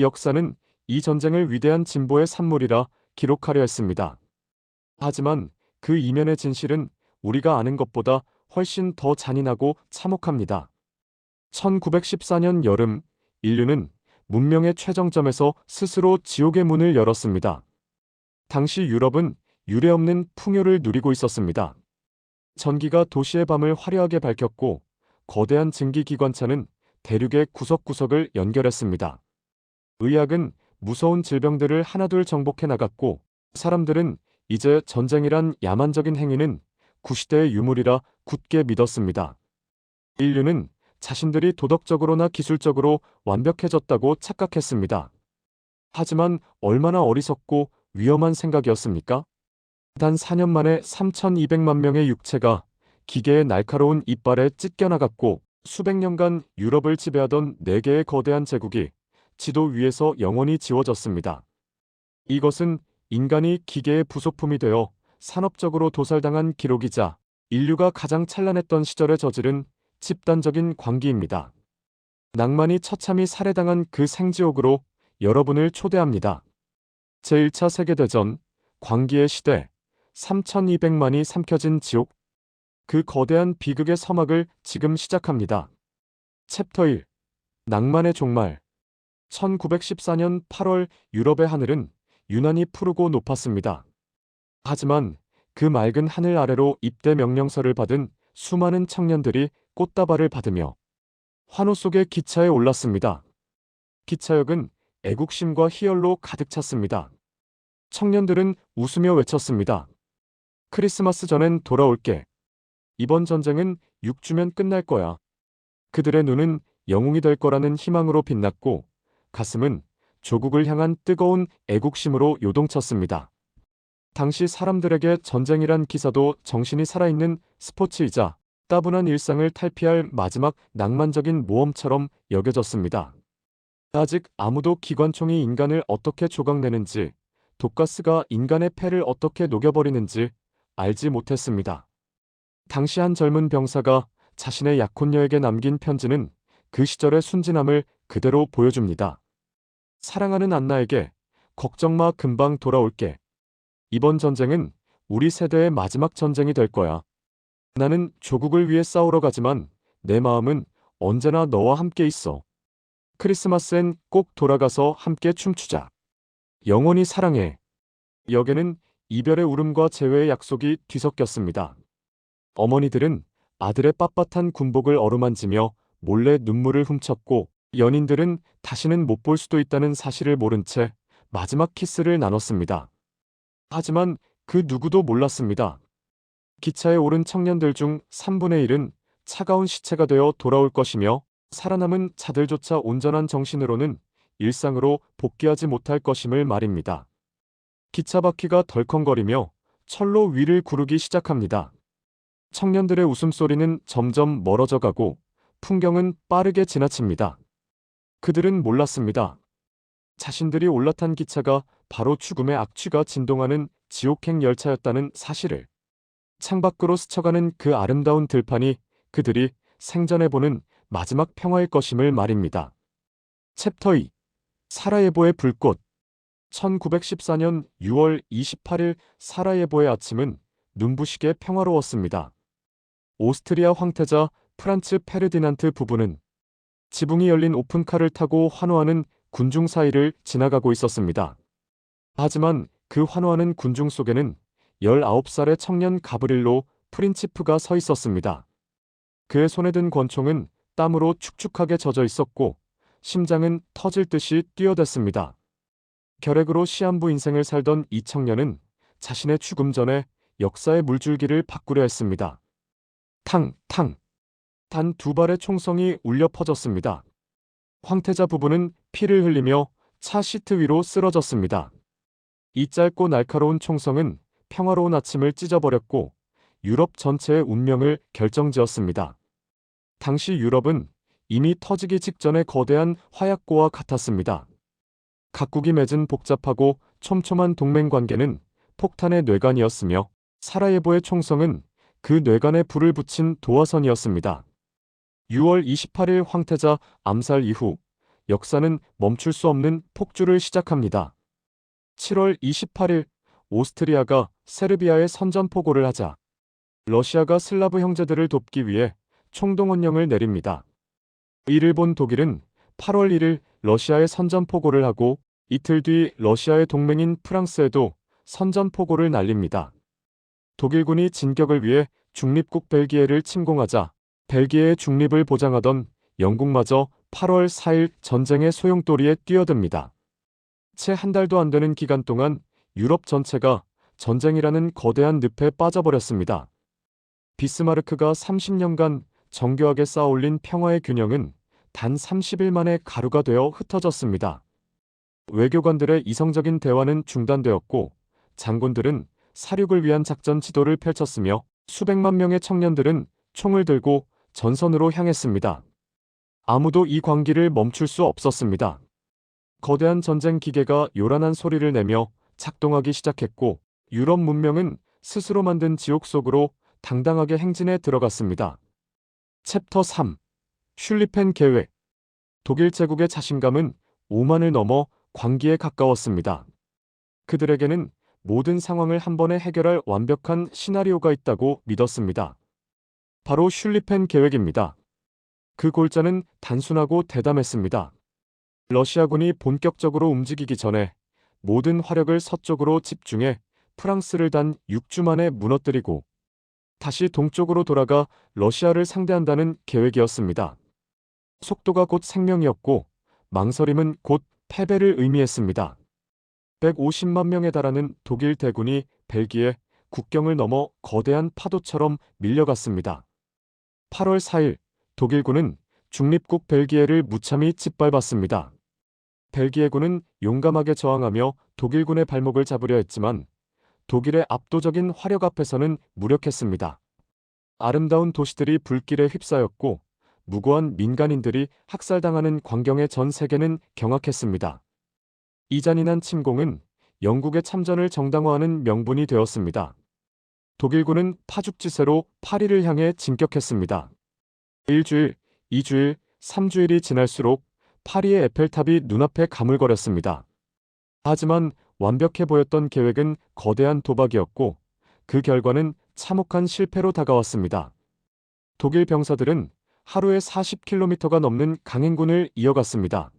역사는 이 전쟁을 위대한 진보의 산물이라 기록하려 했습니다. 하지만 그 이면의 진실은 우리가 아는 것보다 훨씬 더 잔인하고 참혹합니다. 1914년 여름, 인류는 문명의 최정점에서 스스로 지옥의 문을 열었습니다. 당시 유럽은 유례없는 풍요를 누리고 있었습니다. 전기가 도시의 밤을 화려하게 밝혔고 거대한 증기기관차는 대륙의 구석구석을 연결했습니다. 의학은 무서운 질병들을 하나둘 정복해 나갔고 사람들은 이제 전쟁이란 야만적인 행위는 구시대의 유물이라 굳게 믿었습니다. 인류는 자신들이 도덕적으로나 기술적으로 완벽해졌다고 착각했습니다. 하지만 얼마나 어리석고 위험한 생각이었습니까? 단 4년 만에 3,200만 명의 육체가 기계의 날카로운 이빨에 찢겨나갔고 수백 년간 유럽을 지배하던 4개의 거대한 제국이 지도 위에서 영원히 지워졌습니다. 이것은 인간이 기계의 부속품이 되어 산업적으로 도살당한 기록이자 인류가 가장 찬란했던 시절에 저지른 집단적인 광기입니다. 낭만이 처참히 살해당한 그 생지옥으로 여러분을 초대합니다. 제1차 세계대전, 광기의 시대, 3,200만이 삼켜진 지옥, 그 거대한 비극의 서막을 지금 시작합니다. 챕터 1. 낭만의 종말. 1914년 8월 유럽의 하늘은 유난히 푸르고 높았습니다. 하지만 그 맑은 하늘 아래로 입대 명령서를 받은 수많은 청년들이 꽃다발을 받으며 환호 속에 기차에 올랐습니다. 기차역은 애국심과 희열로 가득 찼습니다. 청년들은 웃으며 외쳤습니다. 크리스마스 전엔 돌아올게. 이번 전쟁은 6주면 끝날 거야. 그들의 눈은 영웅이 될 거라는 희망으로 빛났고 가슴은 조국을 향한 뜨거운 애국심으로 요동쳤습니다. 당시 사람들에게 전쟁이란 기사도 정신이 살아있는 스포츠이자 따분한 일상을 탈피할 마지막 낭만적인 모험처럼 여겨졌습니다. 아직 아무도 기관총이 인간을 어떻게 조각내는지, 독가스가 인간의 폐를 어떻게 녹여버리는지 알지 못했습니다. 당시 한 젊은 병사가 자신의 약혼녀에게 남긴 편지는 그 시절의 순진함을 그대로 보여줍니다. 사랑하는 안나에게 걱정 마, 금방 돌아올게. 이번 전쟁은 우리 세대의 마지막 전쟁이 될 거야. 나는 조국을 위해 싸우러 가지만 내 마음은 언제나 너와 함께 있어. 크리스마스엔 꼭 돌아가서 함께 춤추자. 영원히 사랑해. 역에는 이별의 울음과 재회의 약속이 뒤섞였습니다. 어머니들은 아들의 빳빳한 군복을 어루만지며 몰래 눈물을 훔쳤고 연인들은 다시는 못 볼 수도 있다는 사실을 모른 채 마지막 키스를 나눴습니다. 하지만 그 누구도 몰랐습니다. 기차에 오른 청년들 중 3분의 1은 차가운 시체가 되어 돌아올 것이며 살아남은 자들조차 온전한 정신으로는 일상으로 복귀하지 못할 것임을 말입니다. 기차 바퀴가 덜컹거리며 철로 위를 구르기 시작합니다. 청년들의 웃음소리는 점점 멀어져 가고 풍경은 빠르게 지나칩니다. 그들은 몰랐습니다. 자신들이 올라탄 기차가 바로 죽음의 악취가 진동하는 지옥행 열차였다는 사실을. 창밖으로 스쳐가는 그 아름다운 들판이 그들이 생전에 보는 마지막 평화일 것임을 말입니다. 챕터 2. 사라예보의 불꽃. 1914년 6월 28일 사라예보의 아침은 눈부시게 평화로웠습니다. 오스트리아 황태자 프란츠 페르디난트 부부는 지붕이 열린 오픈카를 타고 환호하는 군중 사이를 지나가고 있었습니다. 하지만 그 환호하는 군중 속에는 19살의 청년 가브릴로 프린치프가 서 있었습니다. 그의 손에 든 권총은 땀으로 축축하게 젖어 있었고 심장은 터질 듯이 뛰어댔습니다. 결핵으로 시한부 인생을 살던 이 청년은 자신의 죽음 전에 역사의 물줄기를 바꾸려 했습니다. 탕, 탕. 단 2발의 총성이 울려 퍼졌습니다. 황태자 부부는 피를 흘리며 차 시트 위로 쓰러졌습니다. 이 짧고 날카로운 총성은 평화로운 아침을 찢어버렸고 유럽 전체의 운명을 결정지었습니다. 당시 유럽은 이미 터지기 직전의 거대한 화약고와 같았습니다. 각국이 맺은 복잡하고 촘촘한 동맹관계는 폭탄의 뇌관이었으며 사라예보의 총성은 그 뇌관에 불을 붙인 도화선이었습니다. 6월 28일 황태자 암살 이후 역사는 멈출 수 없는 폭주를 시작합니다. 7월 28일 오스트리아가 세르비아에 선전포고를 하자 러시아가 슬라브 형제들을 돕기 위해 총동원령을 내립니다. 이를 본 독일은 8월 1일 러시아에 선전포고를 하고 이틀 뒤 러시아의 동맹인 프랑스에도 선전포고를 날립니다. 독일군이 진격을 위해 중립국 벨기에를 침공하자 벨기에의 중립을 보장하던 영국마저 8월 4일 전쟁의 소용돌이에 뛰어듭니다. 채 한 달도 안 되는 기간 동안 유럽 전체가 전쟁이라는 거대한 늪에 빠져버렸습니다. 비스마르크가 30년간 정교하게 쌓아올린 평화의 균형은 단 30일 만에 가루가 되어 흩어졌습니다. 외교관들의 이성적인 대화는 중단되었고 장군들은 사륙을 위한 작전 지도를 펼쳤으며 수백만 명의 청년들은 총을 들고 전선으로 향했습니다. 아무도 이 광기를 멈출 수 없었습니다. 거대한 전쟁 기계가 요란한 소리를 내며 작동하기 시작했고 유럽 문명은 스스로 만든 지옥 속으로 당당하게 행진에 들어갔습니다. 챕터 3. 슐리펜 계획. 독일 제국의 자신감은 오만을 넘어 광기에 가까웠습니다. 그들에게는 모든 상황을 한 번에 해결할 완벽한 시나리오가 있다고 믿었습니다. 바로 슐리펜 계획입니다. 그 골자는 단순하고 대담했습니다. 러시아군이 본격적으로 움직이기 전에 모든 화력을 서쪽으로 집중해 프랑스를 단 6주 만에 무너뜨리고 다시 동쪽으로 돌아가 러시아를 상대한다는 계획이었습니다. 속도가 곧 생명이었고 망설임은 곧 패배를 의미했습니다. 150만 명에 달하는 독일 대군이 벨기에 국경을 넘어 거대한 파도처럼 밀려갔습니다. 8월 4일 독일군은 중립국 벨기에를 무참히 짓밟았습니다. 벨기에군은 용감하게 저항하며 독일군의 발목을 잡으려 했지만 독일의 압도적인 화력 앞에서는 무력했습니다. 아름다운 도시들이 불길에 휩싸였고 무고한 민간인들이 학살당하는 광경에 전 세계는 경악했습니다. 이 잔인한 침공은 영국의 참전을 정당화하는 명분이 되었습니다. 독일군은 파죽지세로 파리를 향해 진격했습니다. 1주일, 2주일, 3주일이 지날수록 파리의 에펠탑이 눈앞에 가물거렸습니다. 하지만 완벽해 보였던 계획은 거대한 도박이었고 그 결과는 참혹한 실패로 다가왔습니다. 독일 병사들은 하루에 40km가 넘는 강행군을 이어갔습니다.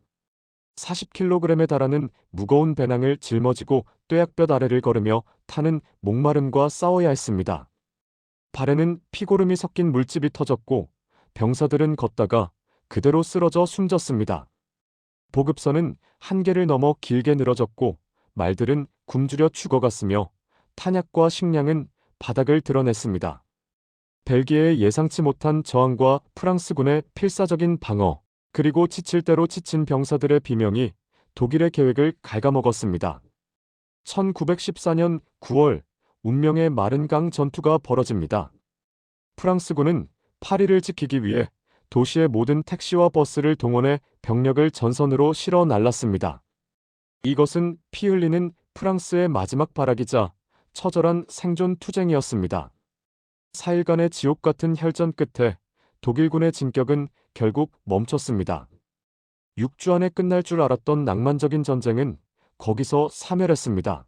40kg에 달하는 무거운 배낭을 짊어지고 뙤약볕 아래를 걸으며 타는 목마름과 싸워야 했습니다. 발에는 피고름이 섞인 물집이 터졌고 병사들은 걷다가 그대로 쓰러져 숨졌습니다. 보급선은 한계를 넘어 길게 늘어졌고 말들은 굶주려 죽어갔으며 탄약과 식량은 바닥을 드러냈습니다. 벨기에의 예상치 못한 저항과 프랑스군의 필사적인 방어, 그리고 지칠 대로 지친 병사들의 비명이 독일의 계획을 갉아먹었습니다. 1914년 9월 운명의 마른강 전투가 벌어집니다. 프랑스군은 파리를 지키기 위해 도시의 모든 택시와 버스를 동원해 병력을 전선으로 실어 날랐습니다. 이것은 피 흘리는 프랑스의 마지막 발악이자 처절한 생존 투쟁이었습니다. 4일간의 지옥 같은 혈전 끝에 독일군의 진격은 결국 멈췄습니다. 6주 안에 끝날 줄 알았던 낭만적인 전쟁은 거기서 사멸했습니다.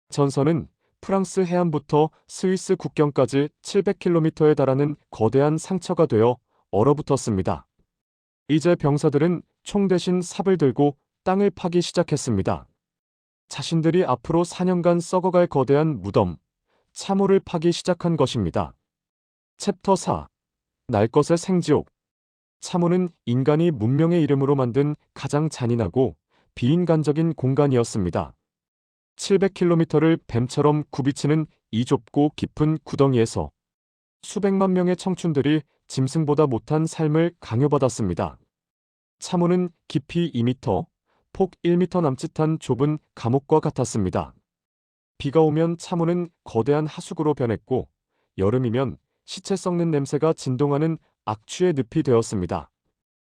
전선은 프랑스 해안부터 스위스 국경까지 700km에 달하는 거대한 상처가 되어 얼어붙었습니다. 이제 병사들은 총 대신 삽을 들고 땅을 파기 시작했습니다. 자신들이 앞으로 4년간 썩어갈 거대한 무덤, 참호를 파기 시작한 것입니다. 챕터 4. 날 것의 생지옥. 참호는 인간이 문명의 이름으로 만든 가장 잔인하고 비인간적인 공간이었습니다. 700km를 뱀처럼 굽이치는 이 좁고 깊은 구덩이에서 수백만 명의 청춘들이 짐승보다 못한 삶을 강요받았습니다. 참호는 깊이 2m, 폭 1m 남짓한 좁은 감옥과 같았습니다. 비가 오면 참호는 거대한 하수구로 변했고 여름이면 시체 썩는 냄새가 진동하는 악취의 늪이 되었습니다.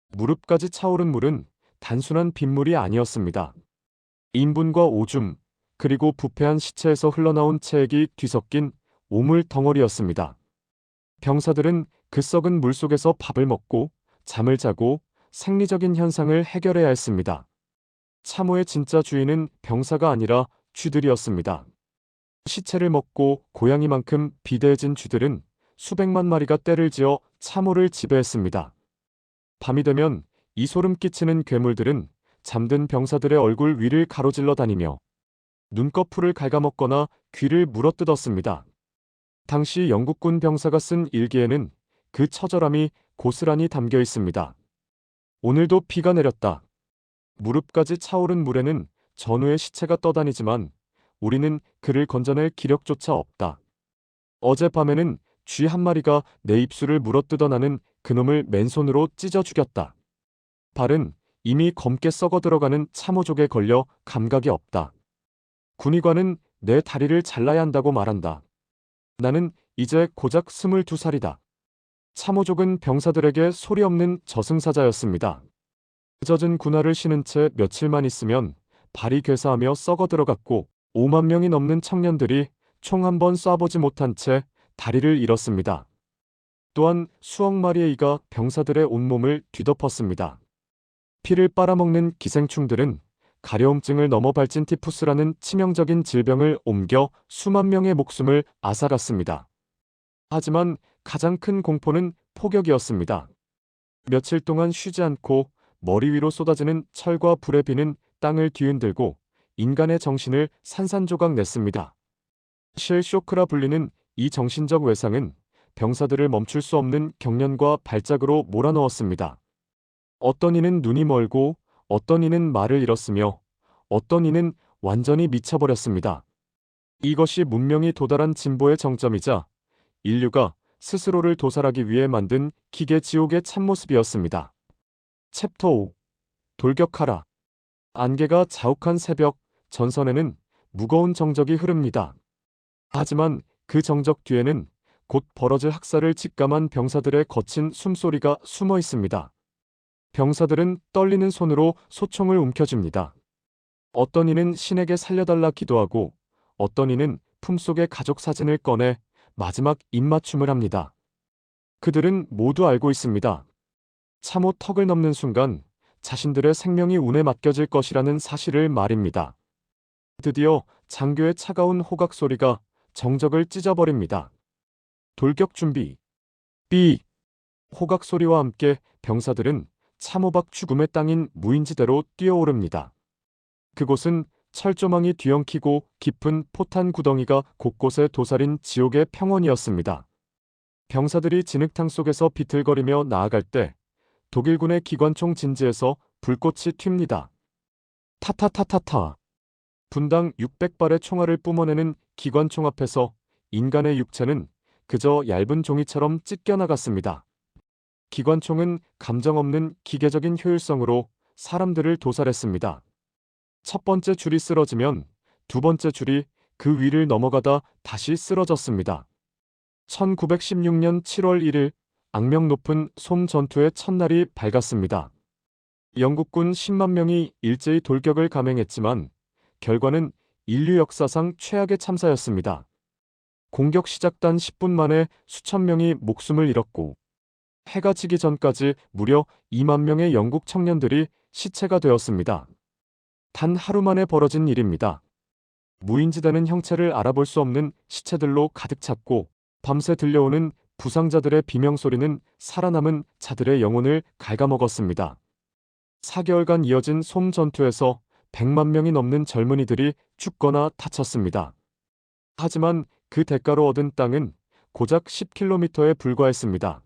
무릎까지 차오른 물은 단순한 빗물이 아니었습니다. 인분과 오줌, 그리고 부패한 시체에서 흘러나온 체액이 뒤섞인 오물 덩어리였습니다. 병사들은 그 썩은 물 속에서 밥을 먹고 잠을 자고 생리적인 현상을 해결해야 했습니다. 참호의 진짜 주인은 병사가 아니라 쥐들이었습니다. 시체를 먹고 고양이만큼 비대해진 쥐들은 수백만 마리가 떼를 지어 참호를 지배했습니다. 밤이 되면 이 소름 끼치는 괴물들은 잠든 병사들의 얼굴 위를 가로질러 다니며 눈꺼풀을 갉아먹거나 귀를 물어뜯었습니다. 당시 영국군 병사가 쓴 일기에는 그 처절함이 고스란히 담겨 있습니다. 오늘도 비가 내렸다. 무릎까지 차오른 물에는 전우의 시체가 떠다니지만 우리는 그를 건져낼 기력조차 없다. 어젯밤에는 쥐 한 마리가 내 입술을 물어뜯어 나는 그놈을 맨손으로 찢어 죽였다. 발은 이미 검게 썩어 들어가는 참호족에 걸려 감각이 없다. 군의관은 내 다리를 잘라야 한다고 말한다. 나는 이제 고작 22살이다. 참호족은 병사들에게 소리 없는 저승사자였습니다. 젖은 군화를 신은 채 며칠만 있으면 발이 괴사하며 썩어 들어갔고 5만 명이 넘는 청년들이 총 한 번 쏴보지 못한 채 다리를 잃었습니다. 또한 수억 마리의 이가 병사들의 온몸을 뒤덮었습니다. 피를 빨아먹는 기생충들은 가려움증을 넘어 발진 티푸스라는 치명적인 질병을 옮겨 수만 명의 목숨을 앗아갔습니다. 하지만 가장 큰 공포는 폭격이었습니다. 며칠 동안 쉬지 않고 머리 위로 쏟아지는 철과 불의 비는 땅을 뒤흔들고 인간의 정신을 산산조각 냈습니다. 쉘 쇼크라 불리는 이 정신적 외상은 병사들을 멈출 수 없는 경련과 발작으로 몰아넣었습니다. 어떤 이는 눈이 멀고 어떤 이는 말을 잃었으며 어떤 이는 완전히 미쳐버렸습니다. 이것이 문명이 도달한 진보의 정점이자 인류가 스스로를 도살하기 위해 만든 기계 지옥의 참모습이었습니다. 챕터 5. 돌격하라. 안개가 자욱한 새벽, 전선에는 무거운 정적이 흐릅니다. 하지만 그 정적 뒤에는 곧 벌어질 학살을 직감한 병사들의 거친 숨소리가 숨어 있습니다. 병사들은 떨리는 손으로 소총을 움켜쥡니다. 어떤 이는 신에게 살려달라 기도하고 어떤 이는 품속의 가족 사진을 꺼내 마지막 입맞춤을 합니다. 그들은 모두 알고 있습니다. 참호 턱을 넘는 순간 자신들의 생명이 운에 맡겨질 것이라는 사실을 말입니다. 드디어 장교의 차가운 호각 소리가 정적을 찢어버립니다. 돌격 준비. 삐. 호각 소리와 함께 병사들은 참호 밖 죽음의 땅인 무인지대로 뛰어오릅니다. 그곳은 철조망이 뒤엉키고 깊은 포탄 구덩이가 곳곳에 도사린 지옥의 평원이었습니다. 병사들이 진흙탕 속에서 비틀거리며 나아갈 때 독일군의 기관총 진지에서 불꽃이 튑니다. 타타타타타. 분당 600발의 총알을 뿜어내는 기관총 앞에서 인간의 육체는 그저 얇은 종이처럼 찢겨나갔습니다. 기관총은 감정 없는 기계적인 효율성으로 사람들을 도살했습니다. 첫 번째 줄이 쓰러지면 두 번째 줄이 그 위를 넘어가다 다시 쓰러졌습니다. 1916년 7월 1일 악명 높은 솜 전투의 첫날이 밝았습니다. 영국군 10만 명이 일제히 돌격을 감행했지만 결과는 인류 역사상 최악의 참사였습니다. 공격 시작 단 10분 만에 수천 명이 목숨을 잃었고 해가 지기 전까지 무려 2만 명의 영국 청년들이 시체가 되었습니다. 단 하루 만에 벌어진 일입니다. 무인지대는 형체를 알아볼 수 없는 시체들로 가득 찼고 밤새 들려오는 부상자들의 비명소리는 살아남은 자들의 영혼을 갉아먹었습니다. 4개월간 이어진 솜 전투에서 100만 명이 넘는 젊은이들이 죽거나 다쳤습니다. 하지만 그 대가로 얻은 땅은 고작 10km에 불과했습니다.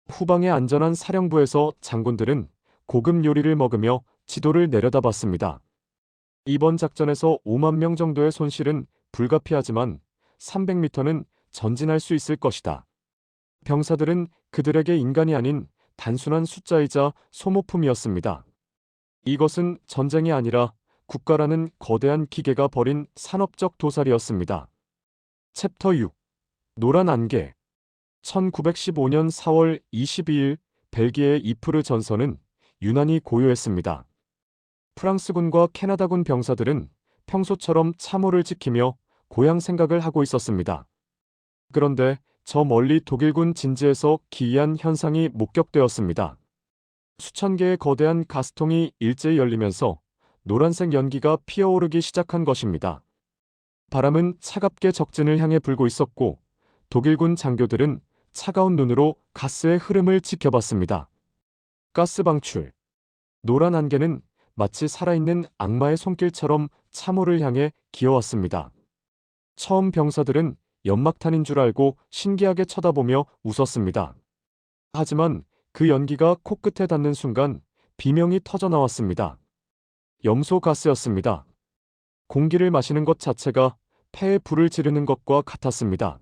후방의 안전한 사령부에서 장군들은 고급 요리를 먹으며 지도를 내려다봤습니다. 이번 작전에서 5만 명 정도의 손실은 불가피하지만 300m는 전진할 수 있을 것이다. 병사들은 그들에게 인간이 아닌 단순한 숫자이자 소모품이었습니다. 이것은 전쟁이 아니라 국가라는 거대한 기계가 벌인 산업적 도살이었습니다. 챕터 6. 노란 안개. 1915년 4월 22일 벨기에의 이프르 전선은 유난히 고요했습니다. 프랑스군과 캐나다군 병사들은 평소처럼 참호를 지키며 고향 생각을 하고 있었습니다. 그런데 저 멀리 독일군 진지에서 기이한 현상이 목격되었습니다. 수천 개의 거대한 가스통이 일제히 열리면서 노란색 연기가 피어오르기 시작한 것입니다. 바람은 차갑게 적진을 향해 불고 있었고 독일군 장교들은 차가운 눈으로 가스의 흐름을 지켜봤습니다. 가스 방출. 노란 안개는 마치 살아있는 악마의 손길처럼 참호를 향해 기어왔습니다. 처음 병사들은 연막탄인 줄 알고 신기하게 쳐다보며 웃었습니다. 하지만 그 연기가 코끝에 닿는 순간 비명이 터져 나왔습니다. 염소 가스였습니다. 공기를 마시는 것 자체가 폐에 불을 지르는 것과 같았습니다.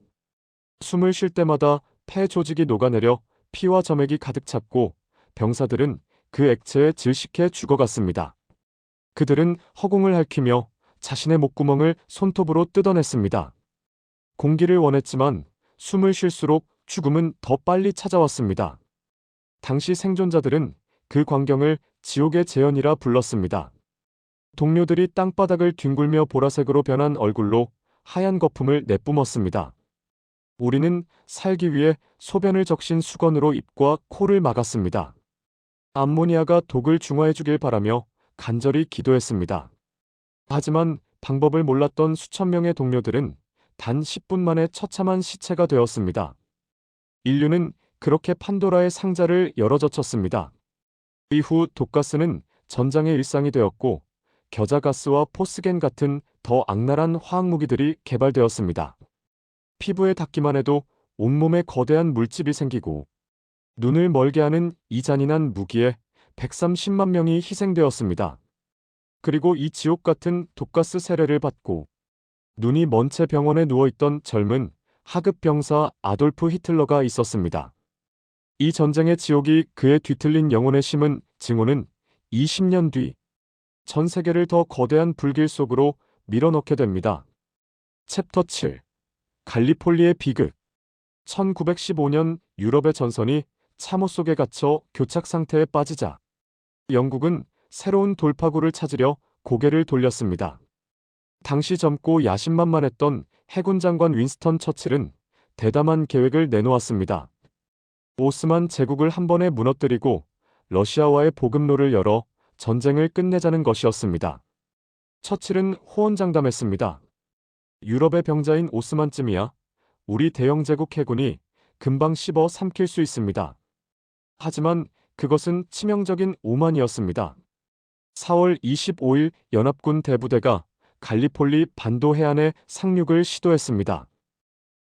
숨을 쉴 때마다 폐 조직이 녹아내려 피와 점액이 가득 찼고 병사들은 그 액체에 질식해 죽어갔습니다. 그들은 허공을 핥히며 자신의 목구멍을 손톱으로 뜯어냈습니다. 공기를 원했지만 숨을 쉴수록 죽음은 더 빨리 찾아왔습니다. 당시 생존자들은 그 광경을 지옥의 재현이라 불렀습니다. 동료들이 땅바닥을 뒹굴며 보라색으로 변한 얼굴로 하얀 거품을 내뿜었습니다. 우리는 살기 위해 소변을 적신 수건으로 입과 코를 막았습니다. 암모니아가 독을 중화해주길 바라며 간절히 기도했습니다. 하지만 방법을 몰랐던 수천 명의 동료들은 단 10분 만에 처참한 시체가 되었습니다. 인류는 그렇게 판도라의 상자를 열어젖혔습니다. 이후 독가스는 전장의 일상이 되었고 겨자가스와 포스겐 같은 더 악랄한 화학무기들이 개발되었습니다. 피부에 닿기만 해도 온몸에 거대한 물집이 생기고 눈을 멀게 하는 이 잔인한 무기에 130만 명이 희생되었습니다. 그리고 이 지옥 같은 독가스 세례를 받고 눈이 먼 채 병원에 누워있던 젊은 하급 병사 아돌프 히틀러가 있었습니다. 이 전쟁의 지옥이 그의 뒤틀린 영혼에 심은 증오는 20년 뒤 전 세계를 더 거대한 불길 속으로 밀어넣게 됩니다. 챕터 7. 갈리폴리의 비극. 1915년 유럽의 전선이 참호 속에 갇혀 교착 상태에 빠지자 영국은 새로운 돌파구를 찾으려 고개를 돌렸습니다. 당시 젊고 야심만만했던 해군 장관 윈스턴 처칠은 대담한 계획을 내놓았습니다. 오스만 제국을 한 번에 무너뜨리고 러시아와의 보급로를 열어 전쟁을 끝내자는 것이었습니다. 처칠은 호언장담했습니다. 유럽의 병자인 오스만쯤이야 우리 대영제국 해군이 금방 씹어 삼킬 수 있습니다. 하지만 그것은 치명적인 오만이었습니다. 4월 25일 연합군 대부대가 갈리폴리 반도 해안에 상륙을 시도했습니다.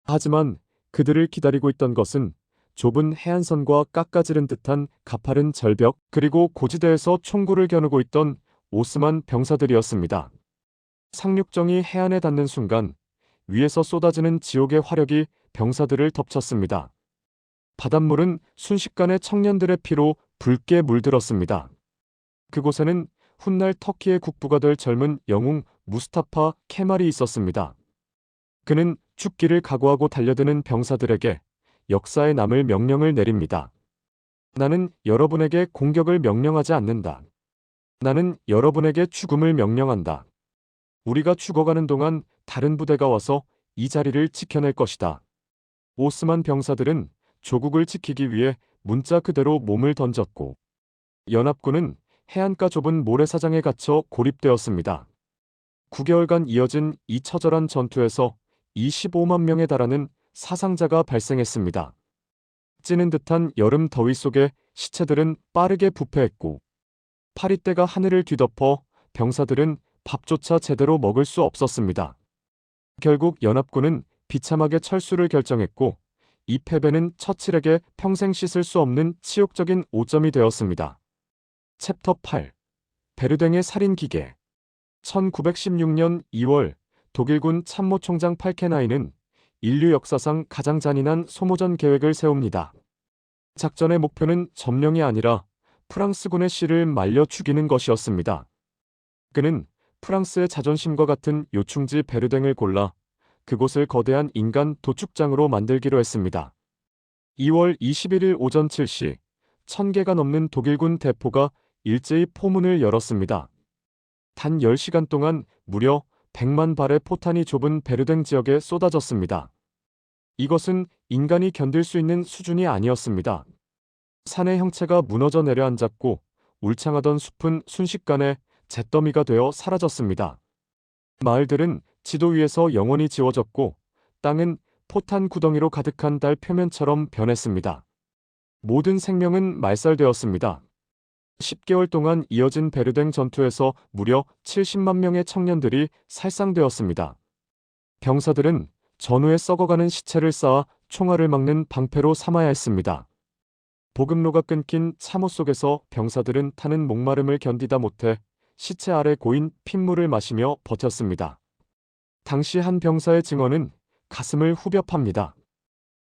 하지만 그들을 기다리고 있던 것은 좁은 해안선과 깎아지른 듯한 가파른 절벽 그리고 고지대에서 총구를 겨누고 있던 오스만 병사들이었습니다. 상륙정이 해안에 닿는 순간 위에서 쏟아지는 지옥의 화력이 병사들을 덮쳤습니다. 바닷물은 순식간에 청년들의 피로 붉게 물들었습니다. 그곳에는 훗날 터키의 국부가 될 젊은 영웅 무스타파 케말이 있었습니다. 그는 죽기를 각오하고 달려드는 병사들에게 역사에 남을 명령을 내립니다. 나는 여러분에게 공격을 명령하지 않는다. 나는 여러분에게 죽음을 명령한다. 우리가 죽어가는 동안 다른 부대가 와서 이 자리를 지켜낼 것이다. 오스만 병사들은 조국을 지키기 위해 문자 그대로 몸을 던졌고 연합군은 해안가 좁은 모래사장에 갇혀 고립되었습니다. 9개월간 이어진 이 처절한 전투에서 25만 명에 달하는 사상자가 발생했습니다. 찌는 듯한 여름 더위 속에 시체들은 빠르게 부패했고 파리떼가 하늘을 뒤덮어 병사들은 밥조차 제대로 먹을 수 없었습니다. 결국 연합군은 비참하게 철수를 결정했고 이 패배는 처칠에게 평생 씻을 수 없는 치욕적인 오점이 되었습니다. 챕터 8. 베르댕의 살인기계. 1916년 2월 독일군 참모총장 팔케나이는 인류 역사상 가장 잔인한 소모전 계획을 세웁니다. 작전의 목표는 점령이 아니라 프랑스군의 씨를 말려 죽이는 것이었습니다. 그는 프랑스의 자존심과 같은 요충지 베르댕을 골라 그곳을 거대한 인간 도축장으로 만들기로 했습니다. 2월 21일 오전 7시 1000개가 넘는 독일군 대포가 일제히 포문을 열었습니다. 단 10시간 동안 무려 100만 발의 포탄이 좁은 베르댕 지역에 쏟아졌습니다. 이것은 인간이 견딜 수 있는 수준이 아니었습니다. 산의 형체가 무너져 내려앉았고 울창하던 숲은 순식간에 잿더미가 되어 사라졌습니다. 마을들은 지도 위에서 영원히 지워졌고 땅은 포탄 구덩이로 가득한 달 표면처럼 변했습니다. 모든 생명은 말살되었습니다. 10개월 동안 이어진 베르댕 전투에서 무려 70만 명의 청년들이 살상되었습니다. 병사들은 전후에 썩어가는 시체를 쌓아 총알을 막는 방패로 삼아야 했습니다. 보급로가 끊긴 참호 속에서 병사들은 타는 목마름을 견디다 못해 시체 아래 고인 핏물을 마시며 버텼습니다. 당시 한 병사의 증언은 가슴을 후벼 팝니다.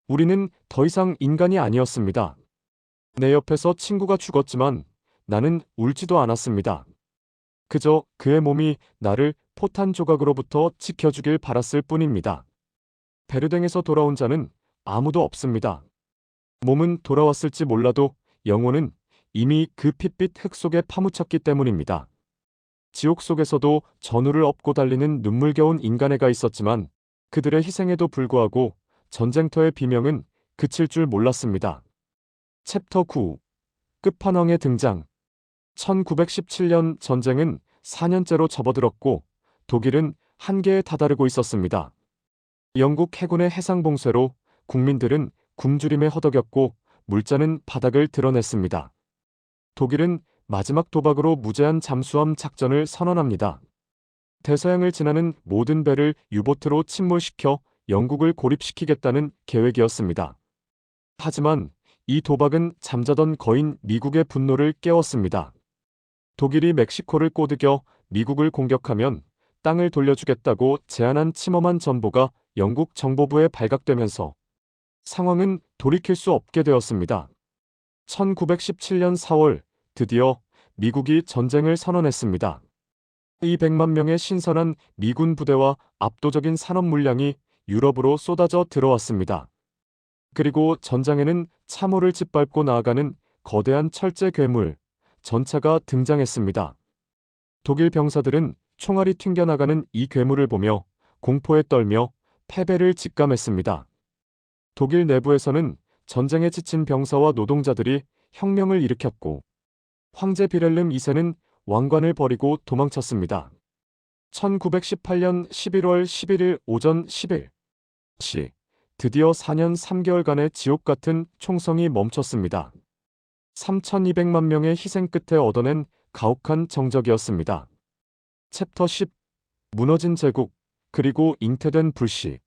우리는 더 이상 인간이 아니었습니다. 내 옆에서 친구가 죽었지만 나는 울지도 않았습니다. 그저 그의 몸이 나를 포탄 조각으로부터 지켜주길 바랐을 뿐입니다. 베르댕에서 돌아온 자는 아무도 없습니다. 몸은 돌아왔을지 몰라도 영혼은 이미 그 핏빛 흙 속에 파묻혔기 때문입니다. 지옥 속에서도 전우를 업고 달리는 눈물겨운 인간애가 있었지만 그들의 희생에도 불구하고 전쟁터의 비명은 그칠 줄 몰랐습니다. 챕터 9. 끝판왕의 등장. 1917년 전쟁은 4년째로 접어들었고 독일은 한계에 다다르고 있었습니다. 영국 해군의 해상봉쇄로 국민들은 굶주림에 허덕였고 물자는 바닥을 드러냈습니다. 독일은 마지막 도박으로 무제한 잠수함 작전을 선언합니다. 대서양을 지나는 모든 배를 유보트로 침몰시켜 영국을 고립시키겠다는 계획이었습니다. 하지만 이 도박은 잠자던 거인 미국의 분노를 깨웠습니다. 독일이 멕시코를 꼬드겨 미국을 공격하면 땅을 돌려주겠다고 제안한 침엄한 전보가 영국 정보부에 발각되면서 상황은 돌이킬 수 없게 되었습니다. 1917년 4월 드디어 미국이 전쟁을 선언했습니다. 200만 명의 신선한 미군 부대와 압도적인 산업 물량이 유럽으로 쏟아져 들어왔습니다. 그리고 전장에는 참호를 짓밟고 나아가는 거대한 철제 괴물, 전차가 등장했습니다. 독일 병사들은 총알이 튕겨나가는 이 괴물을 보며 공포에 떨며 패배를 직감했습니다. 독일 내부에서는 전쟁에 지친 병사와 노동자들이 혁명을 일으켰고 황제 비렐름 2세는 왕관을 버리고 도망쳤습니다. 1918년 11월 11일 오전 10시 드디어 4년 3개월간의 지옥 같은 총성이 멈췄습니다. 3,200만 명의 희생 끝에 얻어낸 가혹한 정적이었습니다. 챕터 10. 무너진 제국, 그리고 잉태된 불씨.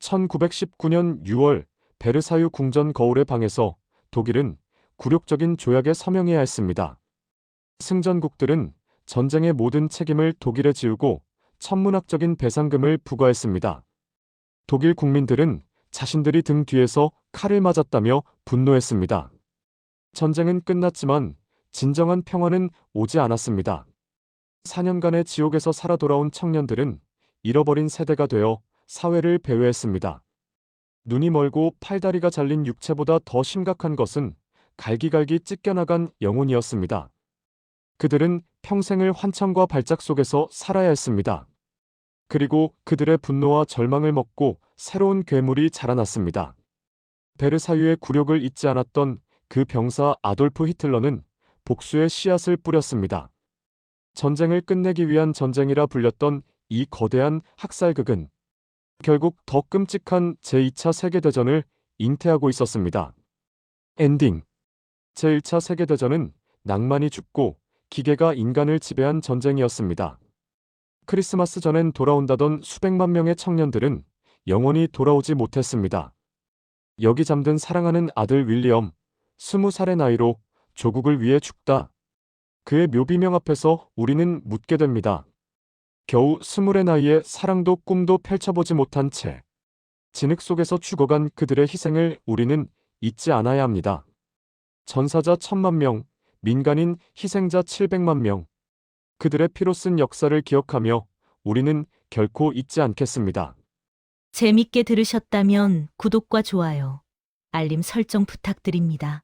1919년 6월 베르사유 궁전 거울의 방에서 독일은 굴욕적인 조약에 서명해야 했습니다. 승전국들은 전쟁의 모든 책임을 독일에 지우고 천문학적인 배상금을 부과했습니다. 독일 국민들은 자신들이 등 뒤에서 칼을 맞았다며 분노했습니다. 전쟁은 끝났지만 진정한 평화는 오지 않았습니다. 4년간의 지옥에서 살아 돌아온 청년들은 잃어버린 세대가 되어 사회를 배회했습니다. 눈이 멀고 팔다리가 잘린 육체보다 더 심각한 것은 갈기갈기 찢겨나간 영혼이었습니다. 그들은 평생을 환청과 발작 속에서 살아야 했습니다. 그리고 그들의 분노와 절망을 먹고 새로운 괴물이 자라났습니다. 베르사유의 굴욕을 잊지 않았던 그 병사 아돌프 히틀러는 복수의 씨앗을 뿌렸습니다. 전쟁을 끝내기 위한 전쟁이라 불렸던 이 거대한 학살극은 결국 더 끔찍한 제2차 세계대전을 잉태하고 있었습니다. 엔딩. 제1차 세계대전은 낭만이 죽고 기계가 인간을 지배한 전쟁이었습니다. 크리스마스 전엔 돌아온다던 수백만 명의 청년들은 영원히 돌아오지 못했습니다. 여기 잠든 사랑하는 아들 윌리엄, 20살의 나이로 조국을 위해 죽다. 그의 묘비명 앞에서 우리는 묻게 됩니다. 겨우 20의 나이에 사랑도 꿈도 펼쳐보지 못한 채 진흙 속에서 죽어간 그들의 희생을 우리는 잊지 않아야 합니다. 전사자 1000만 명, 민간인 희생자 700만 명. 그들의 피로 쓴 역사를 기억하며 우리는 결코 잊지 않겠습니다. 재밌게 들으셨다면 구독과 좋아요, 알림 설정 부탁드립니다.